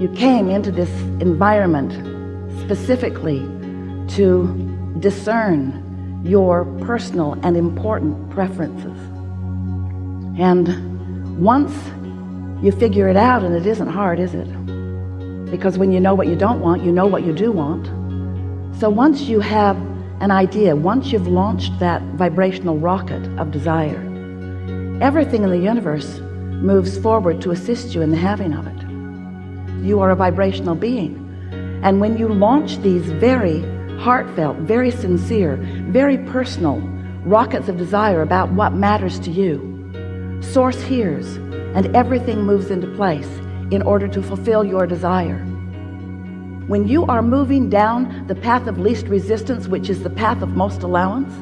You came into this environment specifically to discern your personal and important preferences. And once you figure it out, and it isn't hard, is it? Because when you know what you don't want, you know what you do want. So once you have an idea, once you've launched that vibrational rocket of desire, everything in the universe moves forward to assist you in the having of it. You are a vibrational being. And when you launch these very heartfelt, very sincere, very personal rockets of desire about what matters to you, Source hears, and everything moves into place in order to fulfill your desire. When you are moving down the path of least resistance, which is the path of most allowance,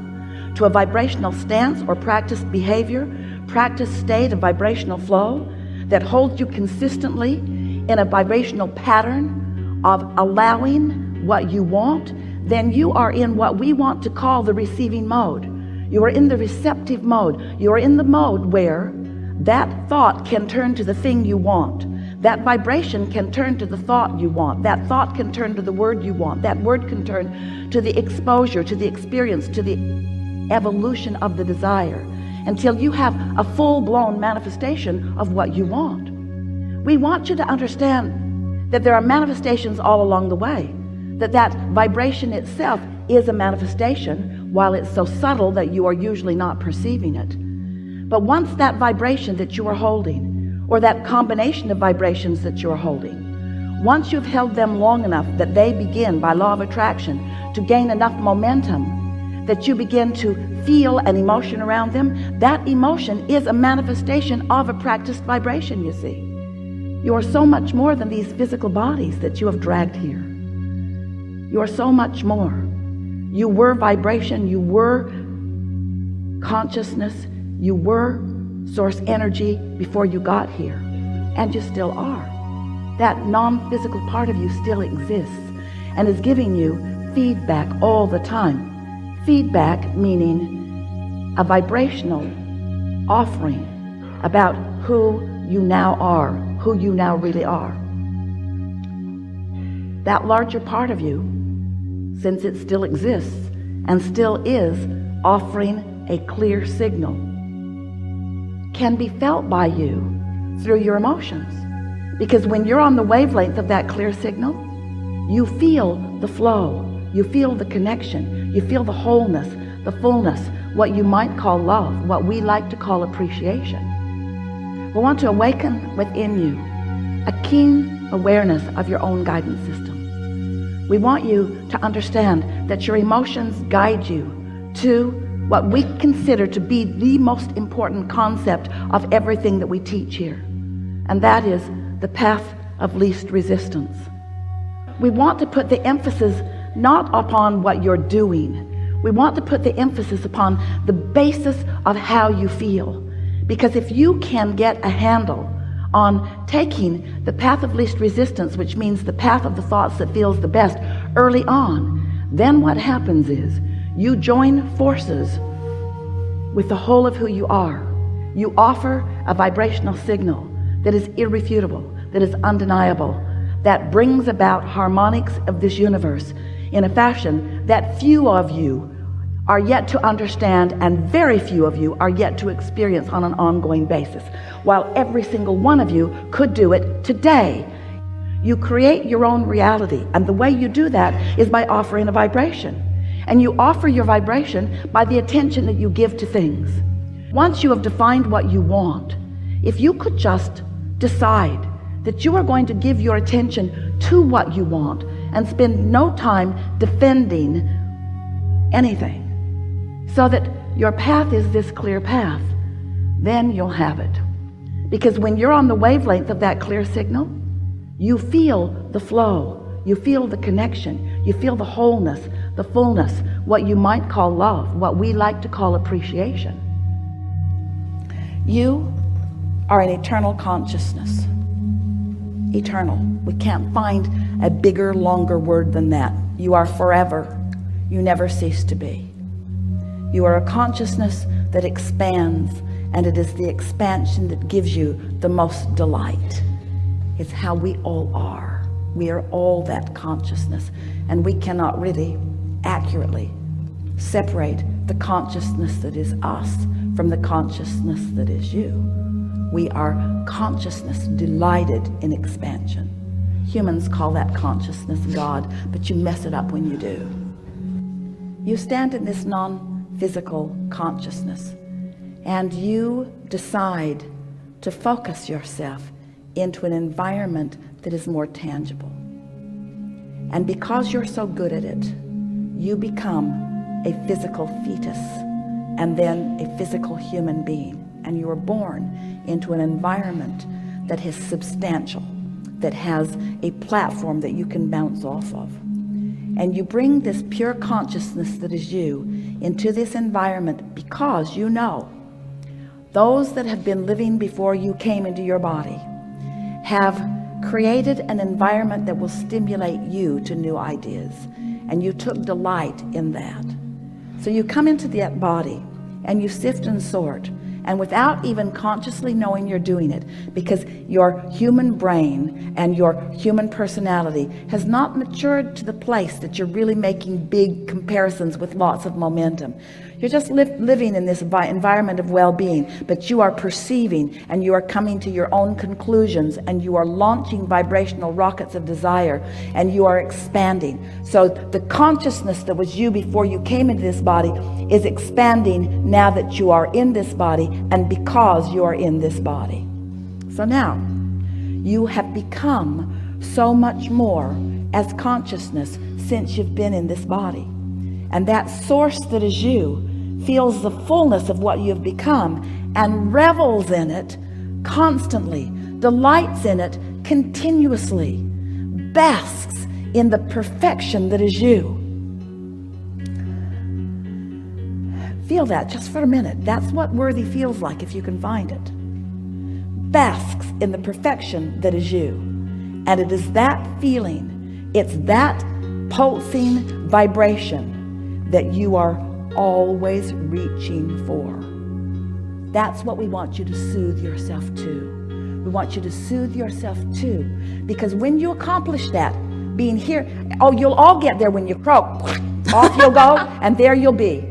to a vibrational stance or practiced behavior, practiced state of vibrational flow that holds you consistently in a vibrational pattern of allowing what you want, then you are in what we want to call the receiving mode. You are in the receptive mode. You are in the mode where that thought can turn to the thing you want. That vibration can turn to the thought you want. That thought can turn to the word you want. That word can turn to the exposure, to the experience, to the evolution of the desire, until you have a full-blown manifestation of what you want. We want you to understand that there are manifestations all along the way, that vibration itself is a manifestation, while it's so subtle that you are usually not perceiving it. But once that vibration that you are holding, or that combination of vibrations that you are holding, once you've held them long enough that they begin, by law of attraction, to gain enough momentum that you begin to feel an emotion around them, that emotion is a manifestation of a practiced vibration, you see. You are so much more than these physical bodies that you have dragged here. You are so much more. You were vibration, you were consciousness, you were source energy before you got here, and you still are. That non-physical part of you still exists and is giving you feedback all the time. Feedback meaning a vibrational offering about who you now are, who you now really are. That larger part of you, since it still exists and still is offering a clear signal, can be felt by you through your emotions. Because when you're on the wavelength of that clear signal, you feel the flow, you feel the connection, you feel the wholeness, the fullness, what you might call love, what we like to call appreciation. We want to awaken within you a keen awareness of your own guidance system. We want you to understand that your emotions guide you to what we consider to be the most important concept of everything that we teach here, and that is the path of least resistance. We want to put the emphasis not upon what you're doing. We want to put the emphasis upon the basis of how you feel, because if you can get a handle on taking the path of least resistance, which means the path of the thoughts that feels the best early on, then what happens is you join forces with the whole of who you are. You offer a vibrational signal that is irrefutable, that is undeniable, that brings about harmonics of this universe in a fashion that few of you are yet to understand, and very few of you are yet to experience on an ongoing basis, while every single one of you could do it today. You create your own reality, and the way you do that is by offering a vibration. And you offer your vibration by the attention that you give to things. Once you have defined what you want, if you could just decide that you are going to give your attention to what you want and spend no time defending anything, so that your path is this clear path, then you'll have it. Because when you're on the wavelength of that clear signal, you feel the flow, you feel the connection, you feel the wholeness, the fullness, what you might call love, what we like to call appreciation. You are an eternal consciousness. Eternal. We can't find a bigger, longer word than that. You are forever. You never cease to be. You are a consciousness that expands, and it is the expansion that gives you the most delight. It's how we all are. We are all that consciousness, and we cannot really accurately separate the consciousness that is us from the consciousness that is you. We are consciousness delighted in expansion. Humans call that consciousness God, but you mess it up when you do. You stand in this non-physical consciousness, and you decide to focus yourself into an environment that is more tangible. And because you're so good at it, you become a physical fetus and then a physical human being. And you are born into an environment that is substantial, that has a platform that you can bounce off of. And you bring this pure consciousness that is you into this environment because you know those that have been living before you came into your body have created an environment that will stimulate you to new ideas, and you took delight in that. So you come into that body and you sift and sort, and without even consciously knowing you're doing it, because your human brain and your human personality has not matured to the place that you're really making big comparisons with lots of momentum. You're just living in this environment of well-being, but you are perceiving and you are coming to your own conclusions, and you are launching vibrational rockets of desire, and you are expanding. So the consciousness that was you before you came into this body is expanding now that you are in this body, and because you are in this body. So now you have become so much more as consciousness since you've been in this body. And that source that is you feels the fullness of what you've become and revels in it constantly, delights in it continuously, basks in the perfection that is you. Feel that just for a minute. That's what worthy feels like if you can find it. Basks in the perfection that is you. And it is that feeling, it's that pulsing vibration that you are always reaching for. That's what we want you to soothe yourself to. We want you to soothe yourself to, because when you accomplish that, being here, oh, you'll all get there when you croak. Off you'll go, and there you'll be,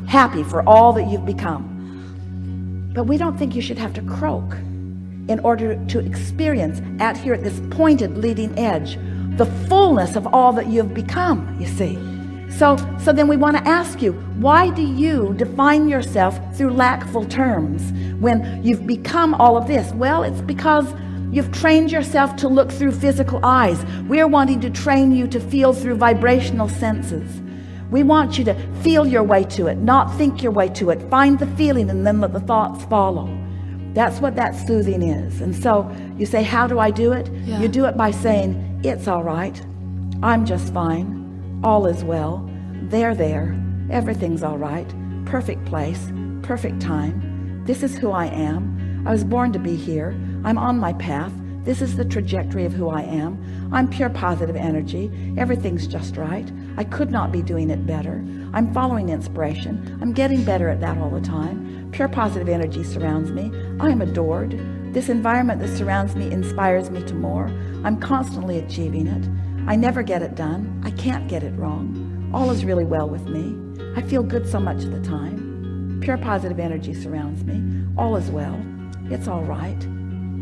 happy for all that you've become. But we don't think you should have to croak in order to experience out here at this pointed leading edge the fullness of all that you've become, you see. So then we want to ask you, why do you define yourself through lackful terms when you've become all of this? Well, it's because you've trained yourself to look through physical eyes. We're wanting to train you to feel through vibrational senses. We want you to feel your way to it, not think your way to it. Find the feeling and then let the thoughts follow. That's what that soothing is. And so you say, how do I do it? Yeah. You do it by saying, it's all right. I'm just fine. All is well. They're there. Everything's all right. Perfect place. Perfect time. This is who I am. I was born to be here. I'm on my path. This is the trajectory of who I am. I'm pure positive energy. Everything's just right. I could not be doing it better. I'm following inspiration. I'm getting better at that all the time. Pure positive energy surrounds me. I am adored. This environment that surrounds me inspires me to more. I'm constantly achieving it. I never get it done. I can't get it wrong. All is really well with me. I feel good so much of the time. Pure positive energy surrounds me. All is well. It's all right.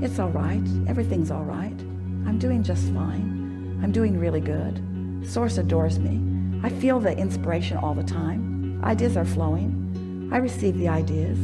It's all right. Everything's all right. I'm doing just fine. I'm doing really good. Source adores me. I feel the inspiration all the time. Ideas are flowing. I receive the ideas.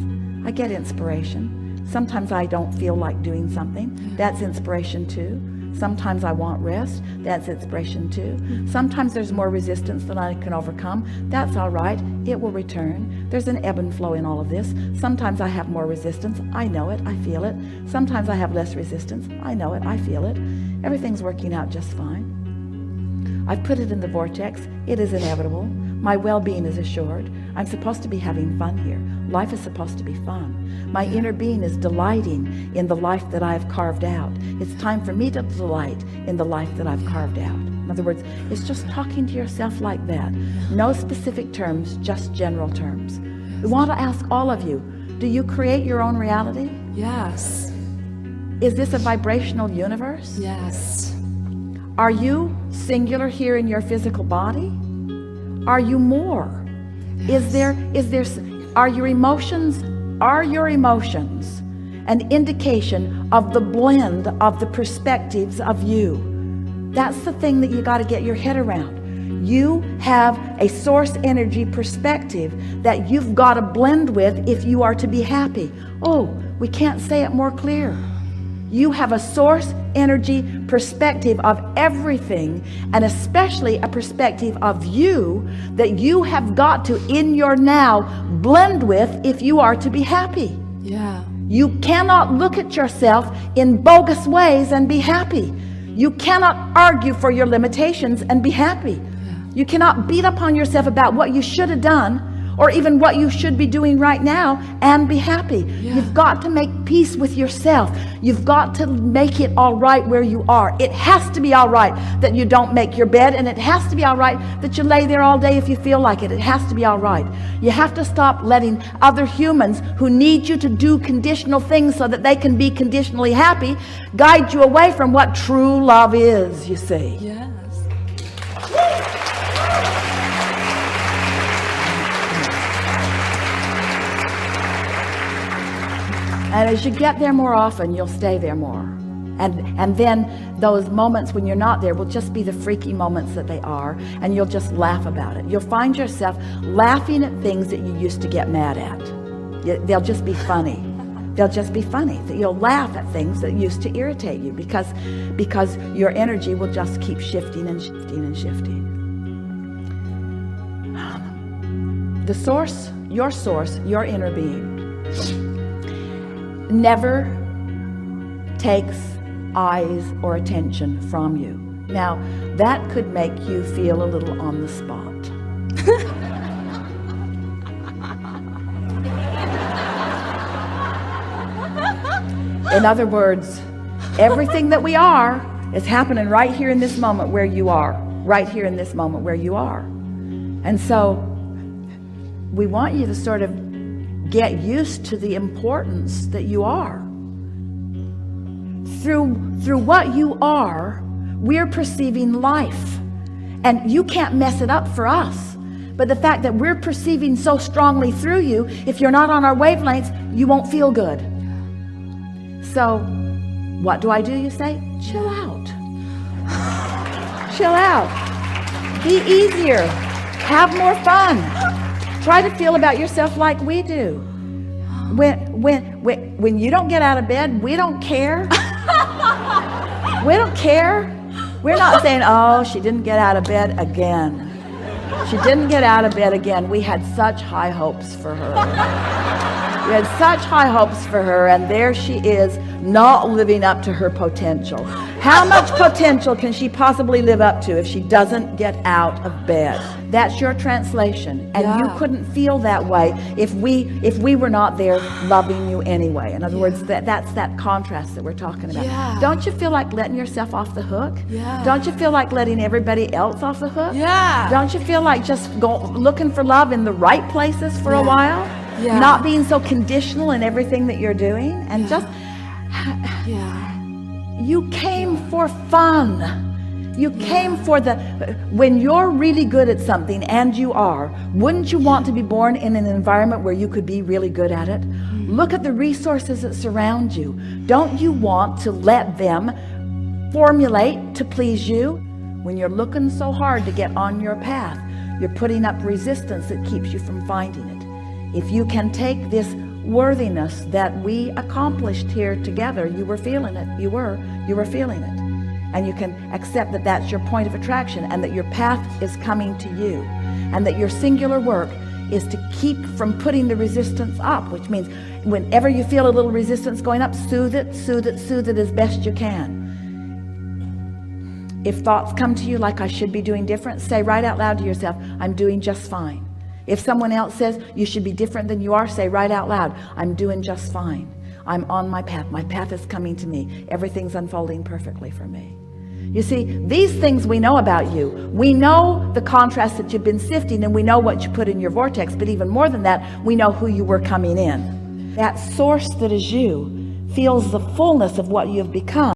I get inspiration. Sometimes I don't feel like doing something. That's inspiration too. Sometimes I want rest. That's inspiration too. Sometimes there's more resistance than I can overcome. That's all right. It will return. There's an ebb and flow in all of this. Sometimes I have more resistance. I know it. I feel it. Sometimes I have less resistance. I know it. I feel it. Everything's working out just fine. I've put it in the vortex. It is inevitable. My well-being is assured. I'm supposed to be having fun here. Life is supposed to be fun. My inner being is delighting in the life that I have carved out. It's time for me to delight in the life that I've carved out. In other words, it's just talking to yourself like that. No specific terms, just general terms. We want to ask all of you, do you create your own reality? Yes. Is this a vibrational universe? Yes. Are you singular here in your physical body? Are you more? Yes. Are your emotions an indication of the blend of the perspectives of you? That's the thing that you got to get your head around. You have a source energy perspective that you've got to blend with if you are to be happy. Oh, we can't say it more clear. You have a source energy perspective of everything, and especially a perspective of you that you have got to, in your now, blend with if you are to be happy. Yeah. You cannot look at yourself in bogus ways and be happy. You cannot argue for your limitations and be happy. You cannot beat up on yourself about what you should have done or even what you should be doing right now and be happy. You've got to make peace with yourself. You've got to make it all right where you are. It has to be all right that you don't make your bed, and it has to be all right that you lay there all day if you feel like it. It has to be all right. You have to stop letting other humans who need you to do conditional things so that they can be conditionally happy guide you away from what true love is, you see. Yes. And as you get there more often, you'll stay there more. And then those moments when you're not there will just be the freaky moments that they are, and you'll just laugh about it. You'll find yourself laughing at things that you used to get mad at. They'll just be funny. They'll just be funny. You'll laugh at things that used to irritate you because your energy will just keep shifting and shifting and shifting. The source, your inner being, never takes eyes or attention from you. Now, that could make you feel a little on the spot. In other words, everything that we are is happening right here in this moment where you are. Right here in this moment where you are. And so, we want you to sort of get used to the importance that you are. Through what you are, we're perceiving life. And you can't mess it up for us. But the fact that we're perceiving so strongly through you, if you're not on our wavelengths, you won't feel good. So, what do I do, you say? Chill out. Chill out. Be easier. Have more fun. Try to feel about yourself like we do. When you don't get out of bed, we don't care. We don't care. We're not saying, oh, she didn't get out of bed again. She didn't get out of bed again. We had such high hopes for her. We had such high hopes for her, and there she is, not living up to her potential. How much potential can she possibly live up to if she doesn't get out of bed? That's your translation, and you couldn't feel that way if we were not there loving you anyway. In other words, that's that contrast that we're talking about. Don't you feel like letting yourself off the hook? Don't you feel like letting everybody else off the hook? Don't you feel like just looking for love in the right places for a while? Not being so conditional in everything that you're doing, and just you came for fun. You came for when you're really good at something, and you are, wouldn't you want to be born in an environment where you could be really good at it? Look at the resources that surround you. Don't you want to let them formulate to please you? When you're looking so hard to get on your path, you're putting up resistance that keeps you from finding it. If you can take this worthiness that we accomplished here together, you were feeling it, you were feeling it, and you can accept that that's your point of attraction, and that your path is coming to you, and that your singular work is to keep from putting the resistance up, which means whenever you feel a little resistance going up, soothe it as best you can. If thoughts come to you like I should be doing different, say right out loud to yourself, I'm doing just fine. If someone else says you should be different than you are, say right out loud, I'm doing just fine. I'm on my path. My path is coming to me. Everything's unfolding perfectly for me. You see, these things we know about you. We know the contrast that you've been sifting, and we know what you put in your vortex, but even more than that, we know who you were coming in. That source that is you, feels the fullness of what you have become.